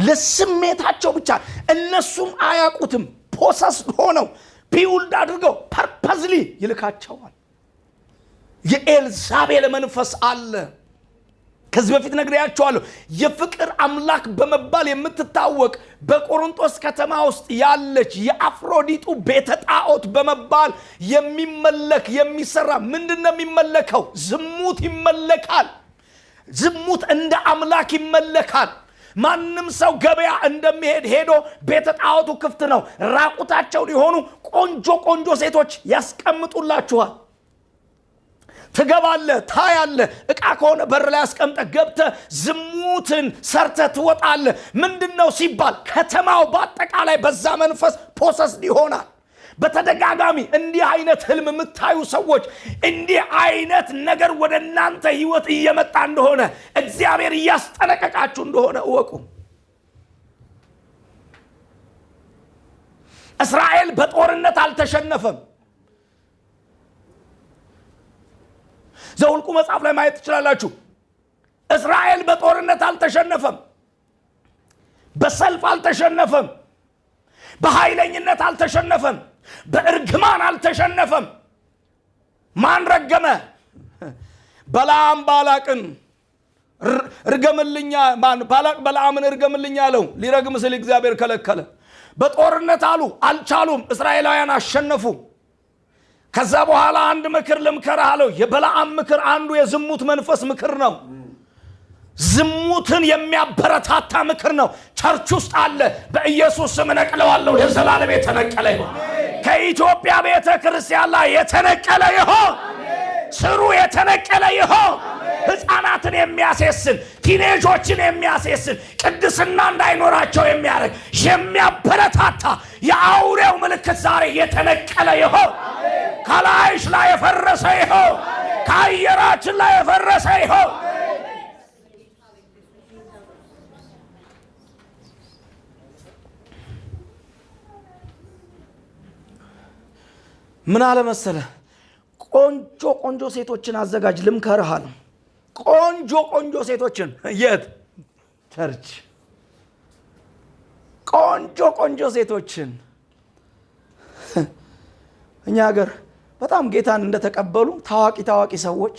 ለስሜታቸው ብቻ እነሱም አያውቁትም ፖሰስ ሆነው ቢውልድ አድርገው ፐርፐዝሊ ይልካቸዋል። የኤልዛቤል መንፈስ አለ። ከዚህ በፊት ነግሬያቸዋለሁ። የፍቅር አምላክ በመባል የምትታወቅ በቆሮንቶስ ከተማ ውስጥ ያለች የአፍሮዲጡ ቤተ ጣዖት በመባል የሚመለክ የሚሰራ ምንድነው የሚመለከው? ዝሙት ይመለካል። ዝሙት እንደ አምላክ ይመለካል። ማንም ሰው ገበያ እንደሚሄድ ሄዶ ቤተ ጣዖቱ ክፍት ነው። ራቁታቸው ሊሆኑ ቆንጆ ቆንጆ ሴቶች ያስቀምጡላችኋል። ትገባለህ፣ ታያለህ። ዕቃ ከሆነ በር ላይ አስቀምጠህ ገብተህ ዝሙትን ሰርተህ ትወጣለህ። ምንድነው ሲባል ከተማው በአጠቃላይ በዛ መንፈስ ፖሰስ ይሆናል። በተደጋጋሚ እንዲህ አይነት ህልም የምታዩ ሰዎች እንዲህ አይነት ነገር ወደ እናንተ ህይወት እየመጣ እንደሆነ እግዚአብሔር እያስጠነቀቃችሁ እንደሆነ እወቁ። እስራኤል በጦርነት አልተሸነፈም። ዘኍልቍ መጽሐፍ ላይ ማየት ትችላላችሁ። እስራኤል በጦርነት አልተሸነፈም፣ በሰልፍ አልተሸነፈም፣ በኃይለኝነት አልተሸነፈም፣ በእርግማን አልተሸነፈም። ማን ረገመ? በለዓም ባላቅን እርገምልኛ ባላቅ በለዓምን እርገምልኛ አለው። ሊረግም ሲል እግዚአብሔር ከለከለ። በጦርነት አሉ አልቻሉም። እስራኤላውያን አሸነፉ። ከዛ በኋላ አንድ ምክር ልምከርህ አለው። የበለዓም ምክር አንዱ የዝሙት መንፈስ ምክር ነው። ዝሙትን የሚያበረታታ ምክር ነው። ቸርች ውስጥ አለ። በኢየሱስ ስም ነቅለዋለሁ። ለዘላለም የተነቀለ ይሁን። ከኢትዮጵያ ቤተ ክርስቲያን ላይ የተነቀለ ይሁን። ስሩ የተነቀለ ይሁን። ሕፃናትን የሚያሴስን ቲኔጆችን የሚያሴስን ቅድስና እንዳይኖራቸው የሚያደርግ የሚያበረታታ የአውሬው ምልክት ዛሬ የተነቀለ ይሁን። ከላይሽ ላይ የፈረሰ ይሁን። ከአየራችን ላይ የፈረሰ ይሁን። ምን አለ መሰለህ? ቆንጆ ቆንጆ ሴቶችን አዘጋጅ ልምከርህ አለ። ቆንጆ ቆንጆ ሴቶችን የት? ቸርች። ቆንጆ ቆንጆ ሴቶችን እኛ ሀገር በጣም ጌታን እንደተቀበሉ ታዋቂ ሰዎች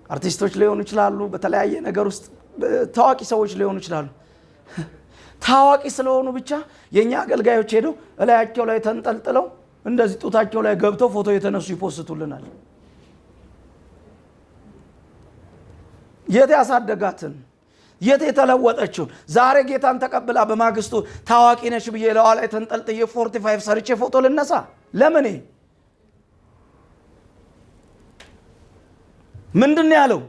አርቲስቶች ሊሆኑ ይችላሉ። በተለያየ ነገር ውስጥ ታዋቂ ሰዎች ሊሆኑ ይችላሉ። ታዋቂ ስለሆኑ ብቻ የኛ አገልጋዮች ሄደው እላያቸው ላይ ተንጠልጥለው እንደዚህ ጡታቸው ላይ ገብተው ፎቶ የተነሱ ይፖስቱልናል። የት ያሳደጋትን የት የተለወጠችውን ዛሬ ጌታን ተቀብላ በማግስቱ ታዋቂ ነች ብዬ ለዋ ላይ ተንጠልጥዬ 45 ሰርቼ ፎቶ ልነሳ? ለምን? ምንድን ያለው?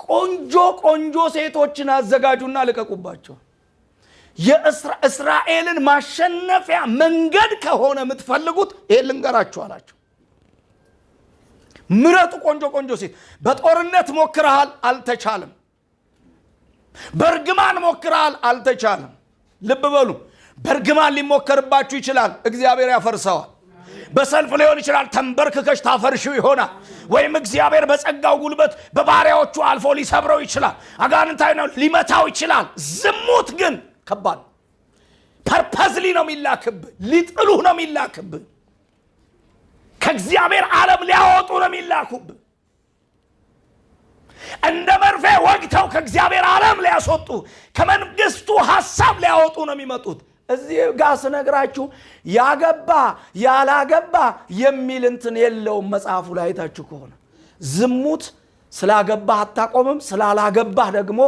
ቆንጆ ቆንጆ ሴቶችን አዘጋጁና ልቀቁባቸው። የእስራኤልን ማሸነፊያ መንገድ ከሆነ የምትፈልጉት ይሄን ልንገራችሁ አላቸው። ምረጡ ቆንጆ ቆንጆ ሴት። በጦርነት ሞክረሃል፣ አልተቻለም። በእርግማን ሞክረሃል፣ አልተቻለም። ልብ በሉ፣ በእርግማን ሊሞከርባችሁ ይችላል፣ እግዚአብሔር ያፈርሰዋል። በሰልፍ ሊሆን ይችላል፣ ተንበርክከሽ ታፈርሽው ይሆናል። ወይም እግዚአብሔር በጸጋው ጉልበት በባሪያዎቹ አልፎ ሊሰብረው ይችላል። አጋንንታዊ ነው ሊመታው ይችላል። ዝሙት ግን ከባድ ፐርፐዝሊ ነው የሚላክብህ። ሊጥሉህ ነው የሚላክብህ። ከእግዚአብሔር ዓለም ሊያወጡ ነው የሚላኩብህ። እንደ መርፌ ወግተው ከእግዚአብሔር ዓለም ሊያስወጡ ከመንግስቱ ሐሳብ ሊያወጡ ነው የሚመጡት። እዚህ ጋር ስነግራችሁ ያገባ ያላገባ የሚል እንትን የለውም። መጽሐፉ ላይ አይታችሁ ከሆነ ዝሙት ስላገባህ አታቆምም፣ ስላላገባህ ደግሞ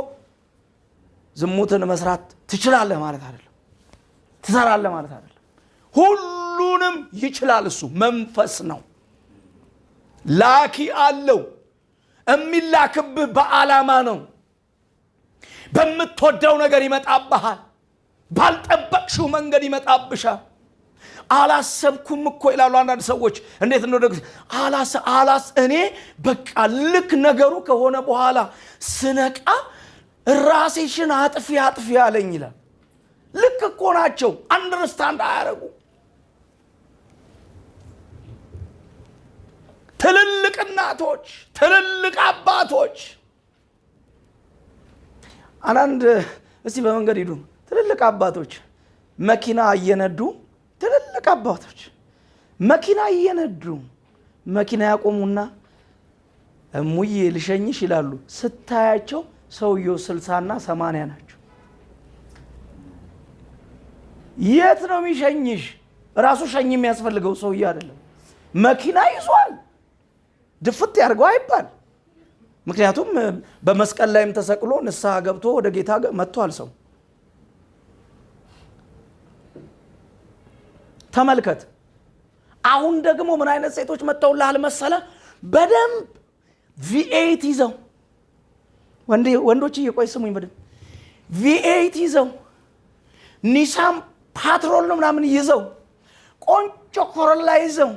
ዝሙትን መስራት ትችላለህ ማለት አይደለም፣ ትሰራለህ ማለት አይደለም። ሁሉንም ይችላል። እሱ መንፈስ ነው፣ ላኪ አለው። የሚላክብህ በዓላማ ነው። በምትወደው ነገር ይመጣብሃል፣ ባልጠበቅሽው መንገድ ይመጣብሻል። አላሰብኩም እኮ ይላሉ አንዳንድ ሰዎች። እንዴት እንደሆነ እኔ በቃ ልክ ነገሩ ከሆነ በኋላ ስነቃ ራሴሽን አጥፊ አለኝ ይላል። ልክ እኮ ናቸው፣ አንደርስታንድ አያረጉ። ትልልቅ እናቶች፣ ትልልቅ አባቶች አንዳንድ እስቲ በመንገድ ሂዱ። ትልልቅ አባቶች መኪና እየነዱ ትልልቅ አባቶች መኪና እየነዱ መኪና ያቆሙና እሙዬ ልሸኝሽ ይላሉ። ስታያቸው ሰውየው 60 እና 80 ናቸው። የት ነው የሚሸኝሽ? ራሱ ሸኝ የሚያስፈልገው ሰውዬ አይደለም። መኪና ይዟል። ድፍት ያርገው አይባል። ምክንያቱም በመስቀል ላይም ተሰቅሎ ንስሐ ገብቶ ወደ ጌታ መጥቷል ሰው። ተመልከት። አሁን ደግሞ ምን አይነት ሴቶች መጥተውልሃል መሰለ? በደንብ V8 ይዘው ወንዶች እየቆይ ስሙኝ በደንብ V8 ይዘው ኒሳን ፓትሮል ነው ምናምን ይዘው ቆንጆ ኮሮላ ይዘው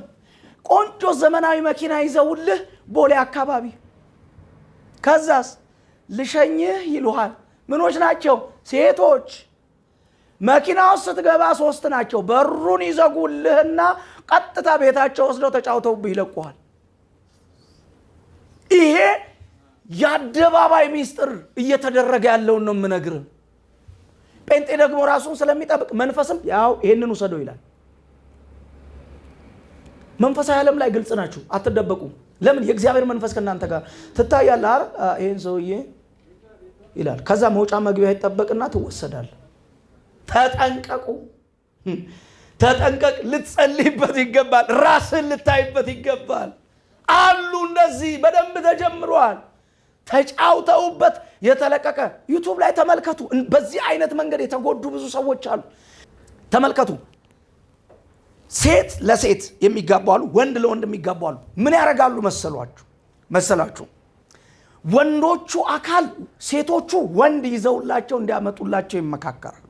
ቆንጆ ዘመናዊ መኪና ይዘውልህ ቦሌ አካባቢ። ከዛስ ልሸኝህ ይሉሃል። ምኖች ናቸው? ሴቶች። መኪናው ስትገባ 3 ናቸው። በሩን ይዘጉልህና ቀጥታ ቤታቸው ወስደው ተጫውተውብህ ይለቁሃል። ይሄ የአደባባይ ሚስጥር እየተደረገ ያለውን ነው የምነግርህ። ጴንጤ ደግሞ ራሱን ስለሚጠብቅ መንፈስም ያው ይሄንን ውሰደው ይላል። መንፈሳዊ ዓለም ላይ ግልጽ ናችሁ፣ አትደበቁ። ለምን? የእግዚአብሔር መንፈስ ከእናንተ ጋር ትታያለህ አይደል? ይሄን ሰውዬ ይላል። ከዛ መውጫ መግቢያ ይጠበቅና ትወሰዳል። ተጠንቀቁ፣ ተጠንቀቅ። ልትጸልይበት ይገባል። ራስን ልታይበት ይገባል። አሉ እንደዚህ በደንብ ተጀምሯል። ተጫውተውበት የተለቀቀ ዩቲዩብ ላይ ተመልከቱ። በዚህ አይነት መንገድ የተጎዱ ብዙ ሰዎች አሉ። ተመልከቱ። ሴት ለሴት የሚጋቡ አሉ፣ ወንድ ለወንድ የሚጋቡ አሉ። ምን ያደርጋሉ መሰላችሁ? ወንዶቹ አካል ሴቶቹ ወንድ ይዘውላቸው እንዲያመጡላቸው ይመካከራሉ።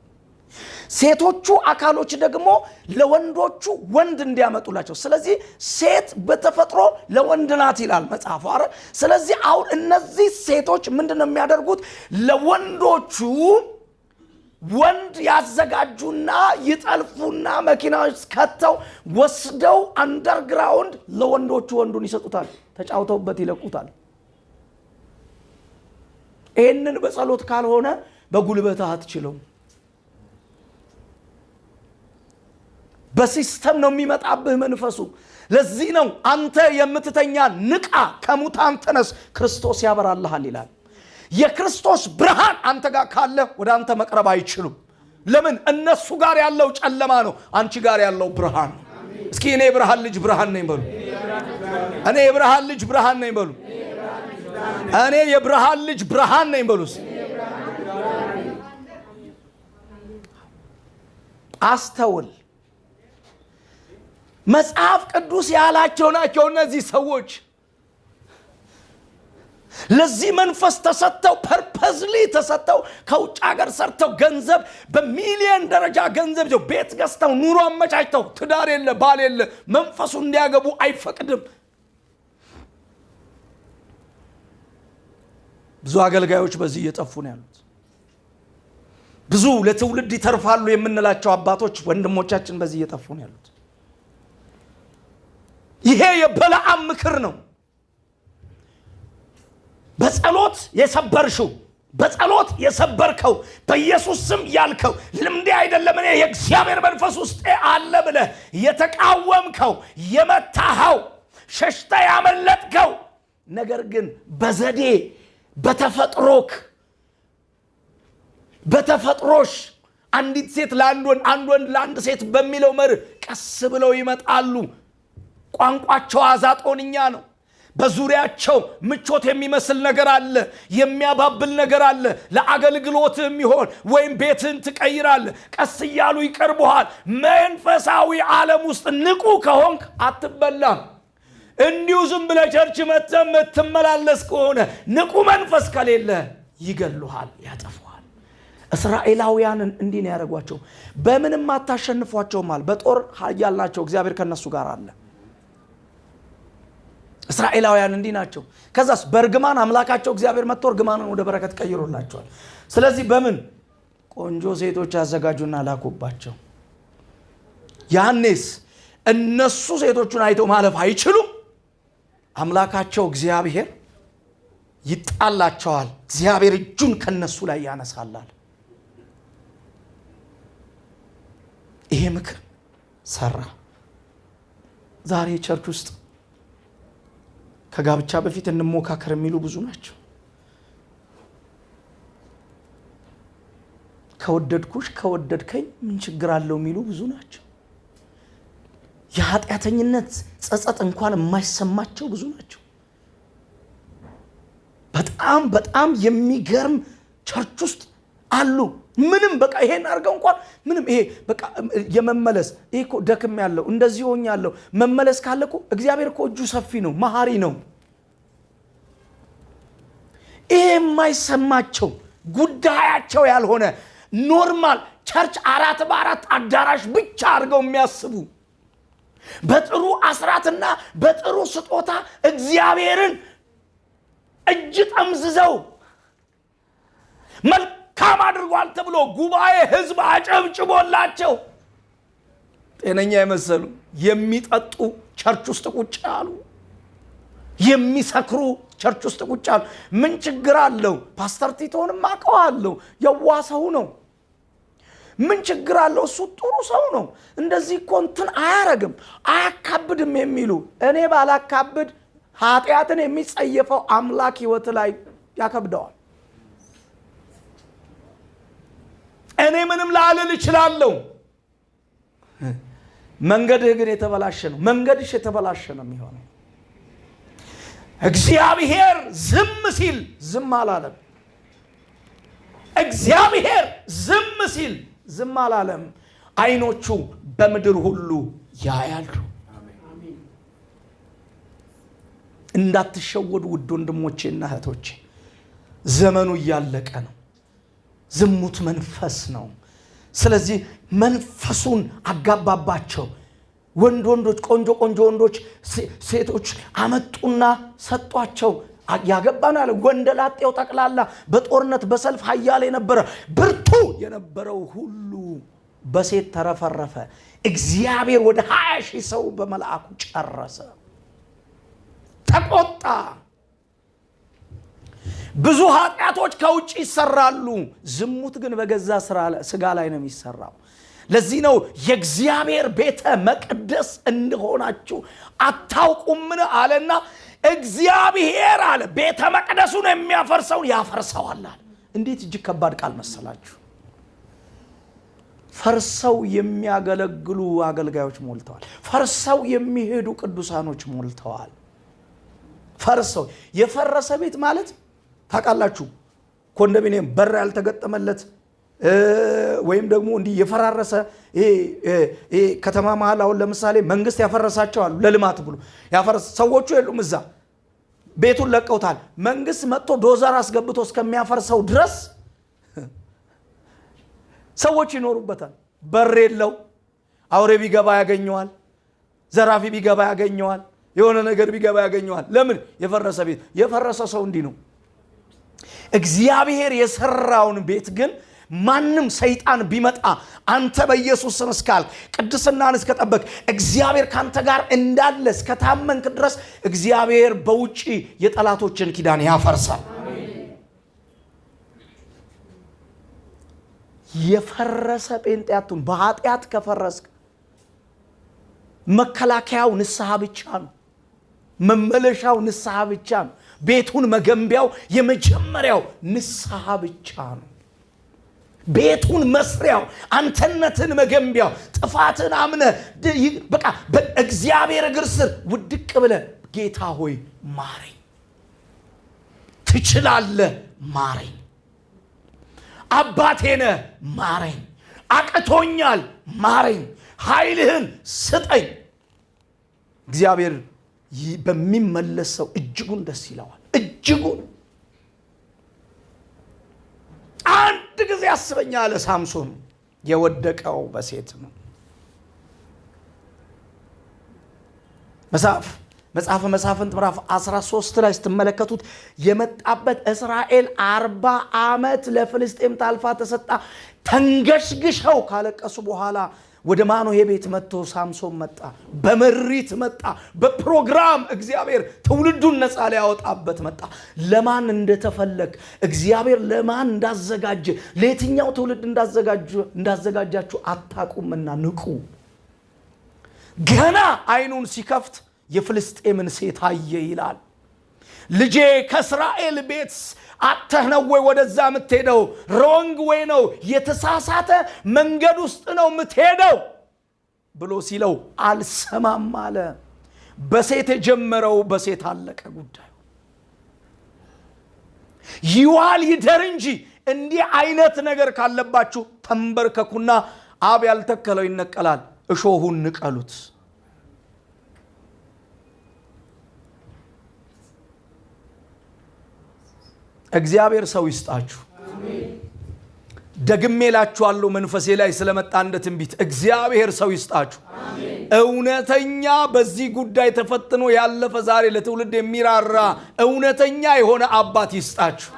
ሴቶቹ አካሎች ደግሞ ለወንዶቹ ወንድ እንዲያመጡላቸው። ስለዚህ ሴት በተፈጥሮ ለወንድ ናት ይላል መጽሐፉ አይደል? ስለዚህ አሁን እነዚህ ሴቶች ምንድነው የሚያደርጉት? ለወንዶቹ ወንድ ያዘጋጁና ይጠልፉና መኪናዎች ከተው ወስደው አንደርግራውንድ ለወንዶቹ ወንዱን ይሰጡታል። ተጫውተውበት ይለቁታል። ይህንን በጸሎት ካልሆነ በጉልበት አትችለውም። በሲስተም ነው የሚመጣብህ መንፈሱ። ለዚህ ነው አንተ የምትተኛ ንቃ፣ ከሙታን ተነስ፣ ክርስቶስ ያበራልሃል ይላል። የክርስቶስ ብርሃን አንተ ጋር ካለ ወደ አንተ መቅረብ አይችሉም። ለምን? እነሱ ጋር ያለው ጨለማ ነው፣ አንቺ ጋር ያለው ብርሃን ነው። እስኪ እኔ የብርሃን ልጅ ብርሃን ነኝ በሉ። እኔ የብርሃን ልጅ ብርሃን ነኝ በሉ። እኔ የብርሃን ልጅ ብርሃን ነኝ በሉ። አስተውል። መጽሐፍ ቅዱስ ያላቸው ናቸው እነዚህ ሰዎች። ለዚህ መንፈስ ተሰጥተው ፐርፐዝሊ ተሰጥተው ከውጭ ሀገር ሰርተው ገንዘብ በሚሊዮን ደረጃ ገንዘብ ይዘው ቤት ገዝተው ኑሮ አመቻችተው ትዳር የለ ባል የለ መንፈሱ እንዲያገቡ አይፈቅድም። ብዙ አገልጋዮች በዚህ እየጠፉ ነው ያሉት። ብዙ ለትውልድ ይተርፋሉ የምንላቸው አባቶች ወንድሞቻችን በዚህ እየጠፉ ነው ያሉት። ይሄ የበለዓም ምክር ነው። በጸሎት የሰበርሽው፣ በጸሎት የሰበርከው፣ በኢየሱስ ስም ያልከው ልምዴ አይደለም እኔ የእግዚአብሔር መንፈስ ውስጥ አለ ብለህ የተቃወምከው፣ የመታኸው፣ ሸሽተ ያመለጥከው ነገር ግን በዘዴ በተፈጥሮሽ አንዲት ሴት ለአንድ ወንድ፣ አንድ ወንድ ለአንድ ሴት በሚለው መርህ ቀስ ብለው ይመጣሉ። ቋንቋቸው አዛጦንኛ ነው። በዙሪያቸው ምቾት የሚመስል ነገር አለ፣ የሚያባብል ነገር አለ። ለአገልግሎት የሚሆን ወይም ቤትን ትቀይራለህ። ቀስ እያሉ ይቀርቡሃል። መንፈሳዊ ዓለም ውስጥ ንቁ ከሆንክ አትበላም። እንዲሁ ዝም ብለህ ቸርች መጥተህ የምትመላለስ ከሆነ ንቁ መንፈስ ከሌለ ይገሉሃል፣ ያጠፉሃል። እስራኤላውያንን እንዲህ ነው ያደረጓቸው። በምንም አታሸንፏቸውም አለ። በጦር ኃያል ናቸው፣ እግዚአብሔር ከነሱ ጋር አለ። እስራኤላውያን እንዲህ ናቸው። ከዛስ በርግማን አምላካቸው እግዚአብሔር መጥቶ እርግማንን ወደ በረከት ቀይሮላቸዋል። ስለዚህ በምን ቆንጆ ሴቶች አዘጋጁና ላኩባቸው። ያኔስ እነሱ ሴቶቹን አይተው ማለፍ አይችሉም። አምላካቸው እግዚአብሔር ይጣላቸዋል። እግዚአብሔር እጁን ከነሱ ላይ ያነሳላል። ምክር ሰራ። ዛሬ ቸርች ውስጥ ከጋብቻ በፊት እንሞካከር የሚሉ ብዙ ናቸው። ከወደድኩሽ ከወደድከኝ ምን ችግር አለው የሚሉ ብዙ ናቸው። የኃጢአተኝነት ጸጸት እንኳን የማይሰማቸው ብዙ ናቸው። በጣም በጣም የሚገርም ቸርች ውስጥ አሉ። ምንም በቃ ይሄን አድርገው እንኳን ምንም ይሄ በቃ የመመለስ ይሄ እኮ ደክም ያለው እንደዚህ ሆኛለሁ መመለስ ካለ እኮ እግዚአብሔር እኮ እጁ ሰፊ ነው፣ መሐሪ ነው። ይሄ የማይሰማቸው ጉዳያቸው ያልሆነ ኖርማል ቸርች 4 በ4 አዳራሽ ብቻ አድርገው የሚያስቡ በጥሩ አስራትና በጥሩ ስጦታ እግዚአብሔርን እጅ ጠምዝዘው መልካም አድርጓል ተብሎ ጉባኤ ህዝብ አጨብጭቦላቸው ጤነኛ የመሰሉ የሚጠጡ ቸርች ውስጥ ቁጭ ያሉ፣ የሚሰክሩ ቸርች ውስጥ ቁጭ ያሉ። ምን ችግር አለው? ፓስተር ቲቶንም አውቀዋለሁ፣ የዋህ ሰው ነው። ምን ችግር አለው? እሱ ጥሩ ሰው ነው። እንደዚህ እኮ እንትን አያረግም አያካብድም የሚሉ እኔ ባላካብድ ኃጢአትን የሚጸየፈው አምላክ ህይወት ላይ ያከብደዋል። እኔ ምንም ላልል እችላለሁ። መንገድህ ግን የተበላሸ ነው። መንገድሽ የተበላሸ ነው የሚሆነው። እግዚአብሔር ዝም ሲል ዝም አላለም። እግዚአብሔር ዝም ሲል ዝም አላለም። አይኖቹ በምድር ሁሉ ያያሉ። እንዳትሸወዱ ውድ ወንድሞቼና እህቶቼ፣ ዘመኑ እያለቀ ነው። ዝሙት መንፈስ ነው። ስለዚህ መንፈሱን አጋባባቸው። ወንዶች ቆንጆ ወንዶች ሴቶች አመጡና ሰጧቸው። ያገባን አለ ወንደላጤው ጠቅላላ በጦርነት በሰልፍ ኃያል የነበረ ብርቱ የነበረው ሁሉ በሴት ተረፈረፈ። እግዚአብሔር ወደ 20,000 ሰው በመልአኩ ጨረሰ። ተቆጣ። ብዙ ኃጢአቶች ከውጭ ይሰራሉ። ዝሙት ግን በገዛ ስጋ ላይ ነው የሚሰራው። ለዚህ ነው የእግዚአብሔር ቤተ መቅደስ እንደሆናችሁ አታውቁምን አለና እግዚአብሔር አለ ቤተ መቅደሱን የሚያፈርሰውን ያፈርሰዋል አለ። እንዴት እጅግ ከባድ ቃል መሰላችሁ! ፈርሰው የሚያገለግሉ አገልጋዮች ሞልተዋል። ፈርሰው የሚሄዱ ቅዱሳኖች ሞልተዋል። ፈርሰው የፈረሰ ቤት ማለት ታውቃላችሁ፣ ኮንዶሚኒየም በር ያልተገጠመለት ወይም ደግሞ እንዲህ የፈራረሰ ከተማ መሃል አሁን ለምሳሌ መንግስት ያፈረሳቸው አሉ። ለልማት ብሎ ያፈረሰ ሰዎቹ የሉም፣ እዛ ቤቱን ለቀውታል። መንግስት መጥቶ ዶዘር አስገብቶ እስከሚያፈርሰው ድረስ ሰዎች ይኖሩበታል። በር የለው፣ አውሬ ቢገባ ያገኘዋል፣ ዘራፊ ቢገባ ያገኘዋል፣ የሆነ ነገር ቢገባ ያገኘዋል። ለምን? የፈረሰ ቤት። የፈረሰ ሰው እንዲህ ነው። እግዚአብሔር የሰራውን ቤት ግን ማንም ሰይጣን ቢመጣ አንተ በኢየሱስ ስም እስካል ቅድስናን እስከጠበቅ እግዚአብሔር ካንተ ጋር እንዳለ እስከታመንክ ድረስ እግዚአብሔር በውጪ የጠላቶችን ኪዳን ያፈርሳል። የፈረሰ ጴንጤያቱን በኃጢአት ከፈረስክ መከላከያው ንስሐ ብቻ ነው። መመለሻው ንስሐ ብቻ ነው። ቤቱን መገንቢያው የመጀመሪያው ንስሐ ብቻ ነው። ቤቱን መስሪያው አንተነትን መገንቢያው ጥፋትን አምነ በቃ በእግዚአብሔር እግር ስር ውድቅ ብለ ጌታ ሆይ ማረኝ፣ ትችላለህ ማረኝ፣ አባቴ ነህ ማረኝ፣ አቅቶኛል ማረኝ፣ ኃይልህን ስጠኝ። እግዚአብሔር በሚመለሰው እጅጉን ደስ ይለዋል። እጅጉን አንድ ጊዜ ያስበኛል። ሳምሶን የወደቀው በሴት ነው። መጽሐፈ መሳፍንት ምዕራፍ 13 ላይ ስትመለከቱት የመጣበት እስራኤል 40 ዓመት ለፍልስጤም ታልፋ ተሰጣ። ተንገሽግሸው ካለቀሱ በኋላ ወደ ማኖሄ ቤት መጥቶ ሳምሶን መጣ። በመሪት መጣ። በፕሮግራም እግዚአብሔር ትውልዱን ነፃ ሊያወጣበት መጣ። ለማን እንደተፈለግ እግዚአብሔር ለማን እንዳዘጋጀ ለየትኛው ትውልድ እንዳዘጋጃችሁ አታውቁምና ንቁ። ገና አይኑን ሲከፍት የፍልስጤምን ሴት አየ ይላል። ልጄ ከእስራኤል ቤት አተህ ነው ወይ ወደዛ የምትሄደው? ሮንግ ወይ ነው፣ የተሳሳተ መንገድ ውስጥ ነው የምትሄደው ብሎ ሲለው አልሰማም አለ። በሴት የጀመረው በሴት አለቀ ጉዳዩ። ይዋል ይደር እንጂ እንዲህ አይነት ነገር ካለባችሁ ተንበርከኩና አብ ያልተከለው ይነቀላል፣ እሾሁን ንቀሉት። እግዚአብሔር ሰው ይስጣችሁ። ደግሜ እላችኋለሁ መንፈሴ ላይ ስለመጣ እንደ ትንቢት እግዚአብሔር ሰው ይስጣችሁ። እውነተኛ በዚህ ጉዳይ ተፈትኖ ያለፈ ዛሬ ለትውልድ የሚራራ እውነተኛ የሆነ አባት ይስጣችሁ።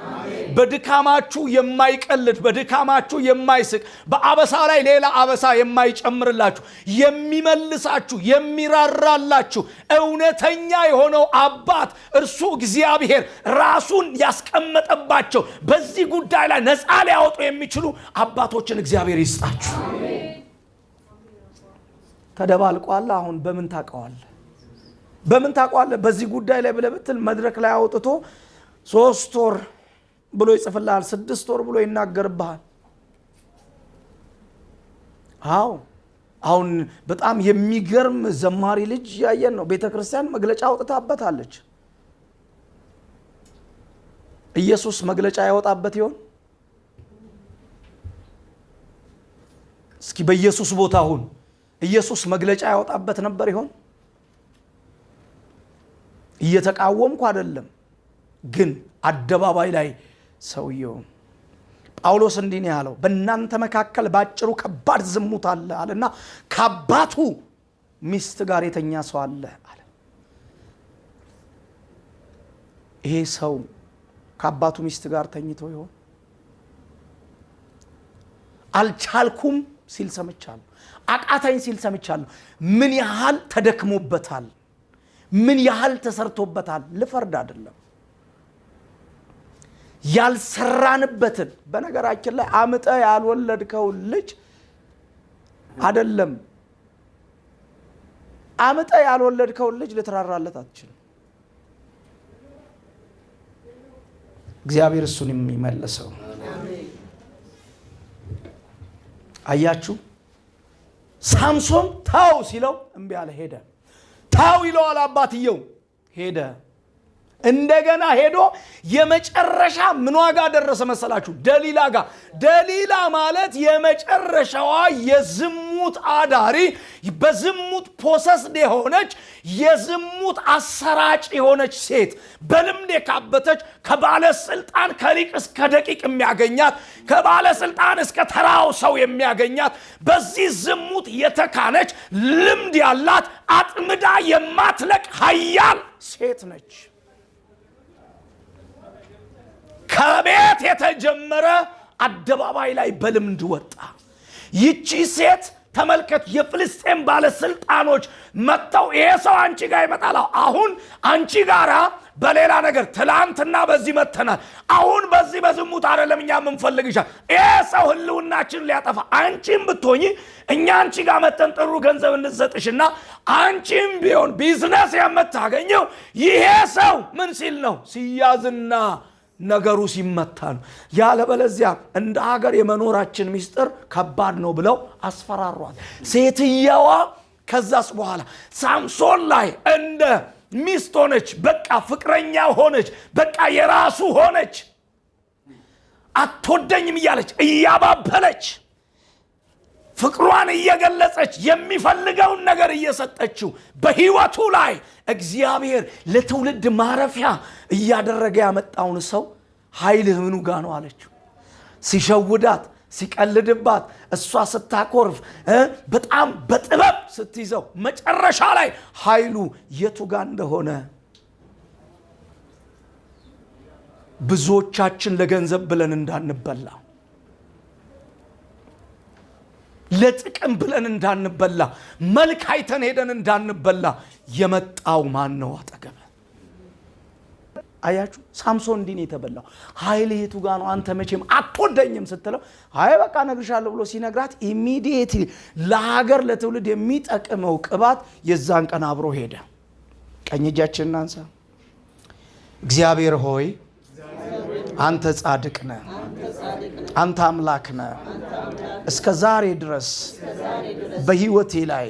በድካማችሁ የማይቀልድ፣ በድካማችሁ የማይስቅ፣ በአበሳ ላይ ሌላ አበሳ የማይጨምርላችሁ፣ የሚመልሳችሁ፣ የሚራራላችሁ እውነተኛ የሆነው አባት እርሱ እግዚአብሔር ራሱን ያስቀመጠባቸው በዚህ ጉዳይ ላይ ነፃ ሊያወጡ የሚችሉ አባቶችን እግዚአብሔር ይስጣችሁ። ተደባልቋል። አሁን በምን ታውቀዋለህ? በምን ታውቀዋለህ? በዚህ ጉዳይ ላይ ብለህ ብትል መድረክ ላይ አውጥቶ 3 ወር ብሎ ይጽፍልሃል፣ 6 ወር ብሎ ይናገርብሃል። አሁን በጣም የሚገርም ዘማሪ ልጅ ያየን ነው። ቤተክርስቲያን መግለጫ አውጥታበታለች። ኢየሱስ መግለጫ ያወጣበት ይሆን? እስኪ በኢየሱስ ቦታ ሁን። ኢየሱስ መግለጫ ያወጣበት ነበር ይሆን? እየተቃወምኩ አይደለም፣ ግን አደባባይ ላይ ሰውየው ጳውሎስ እንዲህ ነው ያለው፣ በእናንተ መካከል ባጭሩ ከባድ ዝሙት አለ አለና ከአባቱ ሚስት ጋር የተኛ ሰው አለ አለ። ይሄ ሰው ከአባቱ ሚስት ጋር ተኝቶ ይሆን? አልቻልኩም ሲል ሰምቻለሁ። አቃታኝ ሲል ሰምቻለሁ። ምን ያህል ተደክሞበታል፣ ምን ያህል ተሰርቶበታል። ልፈርድ አይደለም፣ ያልሰራንበትን በነገራችን ላይ አምጠ ያልወለድከው ልጅ አይደለም፣ አምጠ ያልወለድከው ልጅ ልትራራለት አትችልም። እግዚአብሔር እሱን የሚመልሰው። አያችሁ፣ ሳምሶን ታው ሲለው እምቢ አለ፣ ሄደ። ታው ይለዋል አባትየው፣ ሄደ። እንደገና ሄዶ የመጨረሻ ምን ዋጋ ደረሰ መሰላችሁ? ደሊላ ጋር። ደሊላ ማለት የመጨረሻዋ የዝሙት አዳሪ፣ በዝሙት ፖሰስድ የሆነች የዝሙት አሰራጭ የሆነች ሴት፣ በልምድ የካበተች፣ ከባለስልጣን ከሊቅ እስከ ደቂቅ የሚያገኛት፣ ከባለስልጣን እስከ ተራው ሰው የሚያገኛት፣ በዚህ ዝሙት የተካነች ልምድ ያላት አጥምዳ የማትለቅ ኃያል ሴት ነች። ከቤት የተጀመረ አደባባይ ላይ በልምድ ወጣ። ይቺ ሴት ተመልከት፣ የፍልስጤም ባለስልጣኖች መጥተው ይሄ ሰው አንቺ ጋር ይመጣል፣ አሁን አንቺ ጋራ በሌላ ነገር ትላንትና በዚህ መተናል፣ አሁን በዚህ በዝሙት አይደለም እኛ የምንፈልግሻል፣ ይሄ ሰው ህልውናችን ሊያጠፋ፣ አንቺም ብትሆኚ እኛ አንቺ ጋር መተን ጥሩ ገንዘብ እንሰጥሽና አንቺም ቢሆን ቢዝነስ የምታገኘው ይሄ ሰው ምን ሲል ነው? ሲያዝና ነገሩ ሲመታ ነው። ያለበለዚያ እንደ ሀገር የመኖራችን ሚስጥር ከባድ ነው ብለው አስፈራሯል። ሴትየዋ ከዛስ በኋላ ሳምሶን ላይ እንደ ሚስት ሆነች፣ በቃ ፍቅረኛ ሆነች፣ በቃ የራሱ ሆነች። አትወደኝም እያለች እያባበለች ፍቅሯን እየገለጸች የሚፈልገውን ነገር እየሰጠችው በህይወቱ ላይ እግዚአብሔር ለትውልድ ማረፊያ እያደረገ ያመጣውን ሰው ኃይልህ ምኑ ጋ ነው አለችው። ሲሸውዳት፣ ሲቀልድባት፣ እሷ ስታኮርፍ፣ በጣም በጥበብ ስትይዘው መጨረሻ ላይ ኃይሉ የቱ ጋ እንደሆነ ብዙዎቻችን ለገንዘብ ብለን እንዳንበላ፣ ለጥቅም ብለን እንዳንበላ መልክ አይተን ሄደን እንዳንበላ የመጣው ማን ነው አጠገብ? አያችሁ ሳምሶን እንዲህ ነው የተበላው። ኃይል የቱ ጋር ነው? አንተ መቼም አትወደኝም ስትለው አይ በቃ ነግርሻለሁ ብሎ ሲነግራት ኢሚዲየትሊ ለሀገር ለትውልድ የሚጠቅመው ቅባት የዛን ቀን አብሮ ሄደ። ቀኝ እጃችንን አንሳ። እግዚአብሔር ሆይ አንተ ጻድቅ ነህ፣ አንተ አምላክ ነህ። እስከ ዛሬ ድረስ በህይወቴ ላይ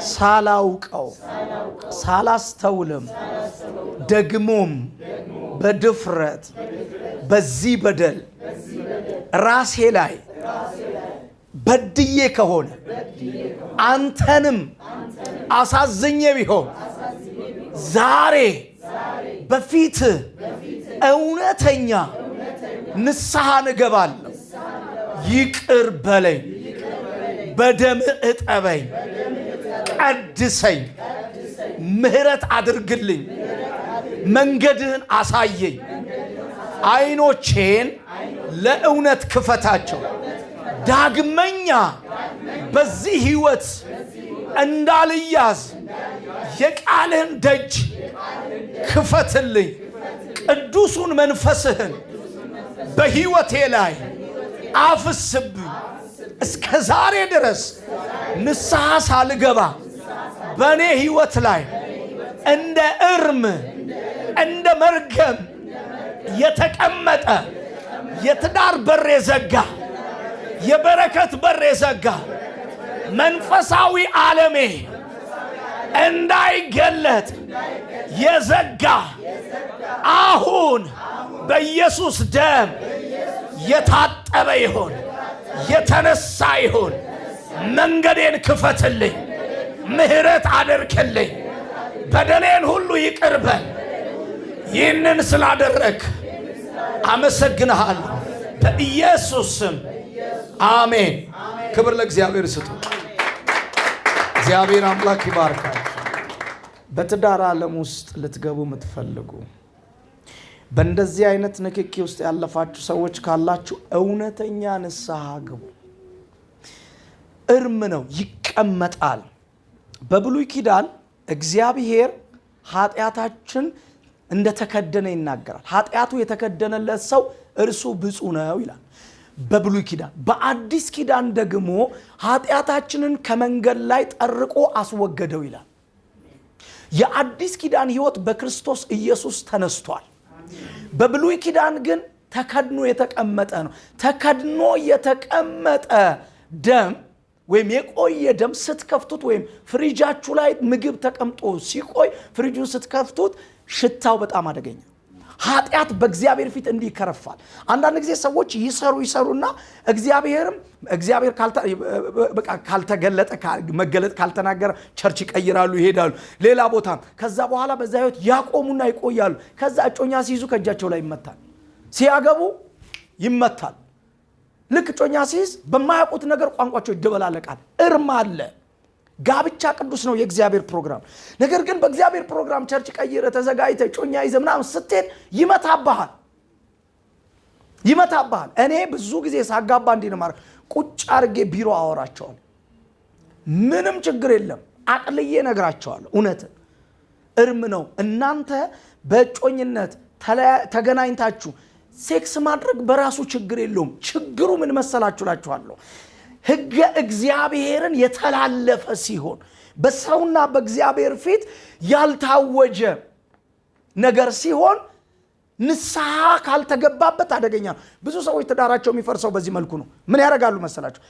ሳላውቀው ሳላስተውልም ደግሞም በድፍረት በዚህ በደል ራሴ ላይ በድዬ ከሆነ አንተንም አሳዝኜ ቢሆን ዛሬ በፊት እውነተኛ ንስሐን እገባለሁ። ይቅር በለኝ፣ በደም እጠበኝ፣ ቀድሰኝ፣ ምህረት አድርግልኝ፣ መንገድህን አሳየኝ፣ አይኖቼን ለእውነት ክፈታቸው፣ ዳግመኛ በዚህ ህይወት እንዳልያዝ የቃልህን ደጅ ክፈትልኝ፣ ቅዱሱን መንፈስህን በህይወቴ ላይ አፍስብኝ። እስከ ዛሬ ድረስ ንስሐ ሳልገባ በእኔ ህይወት ላይ እንደ እርም እንደ መርገም የተቀመጠ የትዳር በር የዘጋ የበረከት በር የዘጋ መንፈሳዊ ዓለሜ እንዳይገለጥ የዘጋ አሁን በኢየሱስ ደም የታጠበ ይሆን፣ የተነሳ ይሆን። መንገዴን ክፈትልኝ፣ ምህረት አድርግልኝ፣ በደሌን ሁሉ ይቅር በል። ይህንን ስላደረግ አመሰግንሃለሁ በኢየሱስ ስም አሜን። ክብር ለእግዚአብሔር ስጡ። እግዚአብሔር አምላክ ይባርካል። በትዳር ዓለም ውስጥ ልትገቡ የምትፈልጉ በእንደዚህ አይነት ንክኪ ውስጥ ያለፋችሁ ሰዎች ካላችሁ እውነተኛ ንስሐ ግቡ። እርም ነው፣ ይቀመጣል። በብሉይ ኪዳን እግዚአብሔር ኃጢአታችን እንደተከደነ ይናገራል። ኃጢአቱ የተከደነለት ሰው እርሱ ብፁዕ ነው ይላል በብሉይ ኪዳን። በአዲስ ኪዳን ደግሞ ኃጢአታችንን ከመንገድ ላይ ጠርቆ አስወገደው ይላል። የአዲስ ኪዳን ህይወት በክርስቶስ ኢየሱስ ተነስቷል። በብሉይ ኪዳን ግን ተከድኖ የተቀመጠ ነው። ተከድኖ የተቀመጠ ደም ወይም የቆየ ደም ስትከፍቱት ወይም ፍሪጃችሁ ላይ ምግብ ተቀምጦ ሲቆይ ፍሪጁን ስትከፍቱት ሽታው በጣም አደገኛ። ኃጢአት በእግዚአብሔር ፊት እንዲህ ይከረፋል። አንዳንድ ጊዜ ሰዎች ይሰሩና እግዚአብሔር ካልተገለጠ መገለጥ ካልተናገረ ቸርች ይቀይራሉ፣ ይሄዳሉ ሌላ ቦታም። ከዛ በኋላ በዛ ህይወት ያቆሙና ይቆያሉ። ከዛ እጮኛ ሲይዙ ከእጃቸው ላይ ይመታል፣ ሲያገቡ ይመታል። ልክ እጮኛ ሲይዝ በማያውቁት ነገር ቋንቋቸው ይደበላለቃል። እርም አለ። ጋብቻ ቅዱስ ነው፣ የእግዚአብሔር ፕሮግራም። ነገር ግን በእግዚአብሔር ፕሮግራም ቸርች ቀይረ ተዘጋጅተ ጮኛ ይዘ ምናምን ስትሄድ ይመታብሃል። እኔ ብዙ ጊዜ ሳጋባ እንዲህ ነው ማለት ቁጭ አድርጌ ቢሮ አወራቸዋል። ምንም ችግር የለም፣ አቅልዬ ነግራቸዋለሁ። እውነትን እርም ነው። እናንተ በጮኝነት ተገናኝታችሁ ሴክስ ማድረግ በራሱ ችግር የለውም። ችግሩ ምን መሰላችሁ ላችኋለሁ፣ ሕገ እግዚአብሔርን የተላለፈ ሲሆን በሰውና በእግዚአብሔር ፊት ያልታወጀ ነገር ሲሆን ንስሐ ካልተገባበት አደገኛ ነው። ብዙ ሰዎች ትዳራቸው የሚፈርሰው በዚህ መልኩ ነው። ምን ያደርጋሉ መሰላችሁ?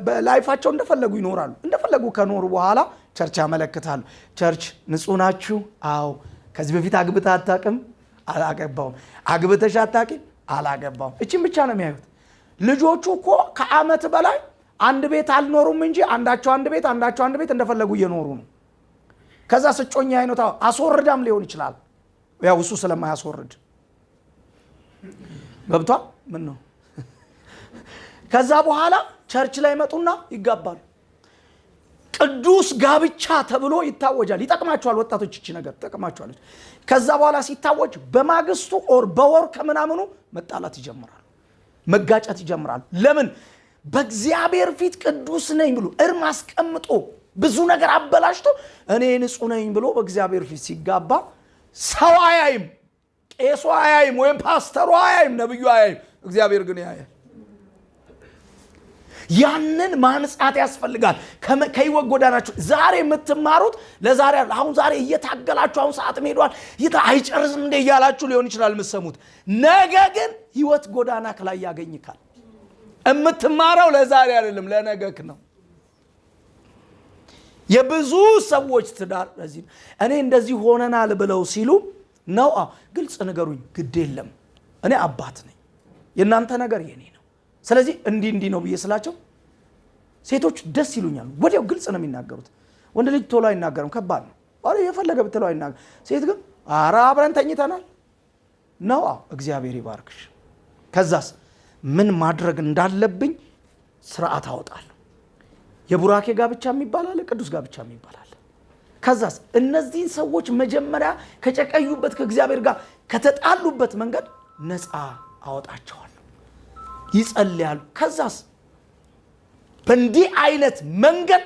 በላይፋቸው እንደፈለጉ ይኖራሉ። እንደፈለጉ ከኖሩ በኋላ ቸርች ያመለክታሉ። ቸርች ንጹህ ናችሁ? አዎ። ከዚህ በፊት አግብተህ አታውቅም? አላገባውም። አግብተሽ አታውቂም? አላገባውም። እቺን ብቻ ነው የሚያዩት። ልጆቹ እኮ ከዓመት በላይ አንድ ቤት አልኖሩም እንጂ አንዳቸው አንድ ቤት አንዳቸው አንድ ቤት እንደፈለጉ እየኖሩ ነው። ከዛ ስጮኛ አይነታ አስወርዳም ሊሆን ይችላል። ያው እሱ ስለማያስወርድ ገብቷል። ምን ነው ከዛ በኋላ ቸርች ላይ መጡና ይጋባሉ። ቅዱስ ጋብቻ ተብሎ ይታወጃል። ይጠቅማቸዋል ወጣቶች፣ እቺ ነገር ተጠቅማቸዋለች። ከዛ በኋላ ሲታወጅ በማግስቱ ኦር በወር ከምናምኑ መጣላት ይጀምራል፣ መጋጨት ይጀምራል። ለምን? በእግዚአብሔር ፊት ቅዱስ ነኝ ብሎ እርም አስቀምጦ ብዙ ነገር አበላሽቶ እኔ ንጹህ ነኝ ብሎ በእግዚአብሔር ፊት ሲጋባ ሰው አያይም፣ ቄሱ አያይም፣ ወይም ፓስተሩ አያይም፣ ነብዩ አያይም። እግዚአብሔር ግን ያያል። ያንን ማንጻት ያስፈልጋል። ከህይወት ጎዳናችሁ ዛሬ የምትማሩት ለዛሬ አሁን ዛሬ እየታገላችሁ አሁን ሰዓት ሄዷል አይጨርስም እንደ እያላችሁ ሊሆን ይችላል የምትሰሙት። ነገ ግን ህይወት ጎዳና ላይ ያገኝካል። የምትማረው ለዛሬ አይደለም ለነገክ ነው። የብዙ ሰዎች ትዳር ለዚህ እኔ እንደዚህ ሆነናል ብለው ሲሉ ነው ግልጽ ነገሩኝ፣ ግድ የለም እኔ አባት ነኝ፣ የእናንተ ነገር የኔ ነው፣ ስለዚህ እንዲህ ነው ብዬ ስላቸው ሴቶች ደስ ይሉኛል። ወዲያው ግልጽ ነው የሚናገሩት። ወንድ ልጅ ቶሎ አይናገርም፣ ከባድ ነው። የፈለገ ብትለው አይናገር። ሴት ግን ኧረ አብረን ተኝተናል ነው። እግዚአብሔር ይባርክሽ። ከዛስ ምን ማድረግ እንዳለብኝ ስርዓት አወጣለሁ። የቡራኬ ጋብቻ የሚባል አለ፣ ቅዱስ ጋብቻ የሚባል አለ። ከዛስ እነዚህን ሰዎች መጀመሪያ ከጨቀዩበት ከእግዚአብሔር ጋር ከተጣሉበት መንገድ ነፃ አወጣቸዋለሁ። ይጸልያሉ። ከዛስ በእንዲህ አይነት መንገድ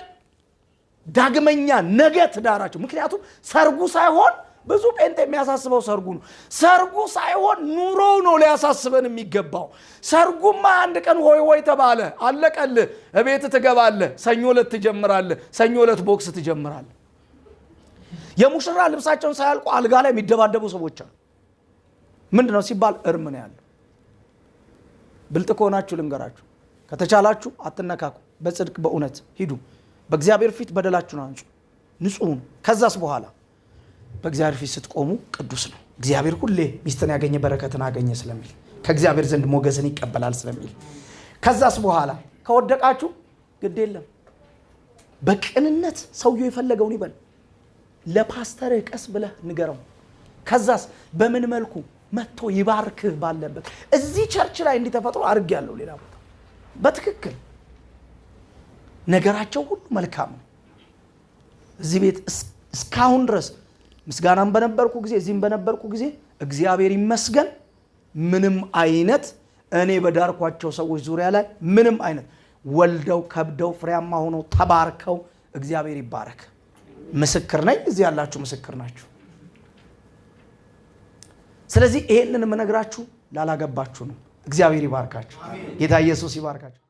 ዳግመኛ ነገ ትዳራቸው፣ ምክንያቱም ሰርጉ ሳይሆን ብዙ ጴንጤ የሚያሳስበው ሰርጉ ነው። ሰርጉ ሳይሆን ኑሮው ነው ሊያሳስበን የሚገባው። ሰርጉማ አንድ ቀን ሆይ ተባለ አለቀልህ፣ እቤት ትገባለህ፣ ሰኞ ዕለት ትጀምራለህ፣ ሰኞ ዕለት ቦክስ ትጀምራለህ። የሙሽራ ልብሳቸውን ሳያልቁ አልጋ ላይ የሚደባደቡ ሰዎች አሉ። ምንድነው ሲባል እርም ነው ያለው። ብልጥ ከሆናችሁ ልንገራችሁ፣ ከተቻላችሁ አትነካኩ፣ በጽድቅ በእውነት ሂዱ፣ በእግዚአብሔር ፊት በደላችሁን አንጹ፣ ንጹህ። ከዛስ በኋላ በእግዚአብሔር ፊት ስትቆሙ ቅዱስ ነው። እግዚአብሔር ሁሌ ሚስትን ያገኘ በረከትን አገኘ ስለሚል፣ ከእግዚአብሔር ዘንድ ሞገስን ይቀበላል ስለሚል። ከዛስ በኋላ ከወደቃችሁ ግድ የለም፣ በቅንነት ሰውየው የፈለገውን ይበል። ለፓስተር ቀስ ብለህ ንገረው። ከዛስ በምን መልኩ መጥቶ ይባርክህ ባለበት። እዚህ ቸርች ላይ እንዲተፈጥሮ አድርጌያለሁ፣ ሌላ ቦታ በትክክል ነገራቸው ሁሉ መልካም ነው። እዚህ ቤት እስካሁን ድረስ ምስጋናም በነበርኩ ጊዜ እዚህም በነበርኩ ጊዜ እግዚአብሔር ይመስገን ምንም አይነት እኔ በዳርኳቸው ሰዎች ዙሪያ ላይ ምንም አይነት ወልደው ከብደው ፍሬያማ ሆነው ተባርከው እግዚአብሔር ይባረክ። ምስክር ነኝ። እዚህ ያላችሁ ምስክር ናችሁ። ስለዚህ ይሄንን የምነግራችሁ ላላገባችሁ ነው። እግዚአብሔር ይባርካችሁ። ጌታ ኢየሱስ ይባርካችሁ።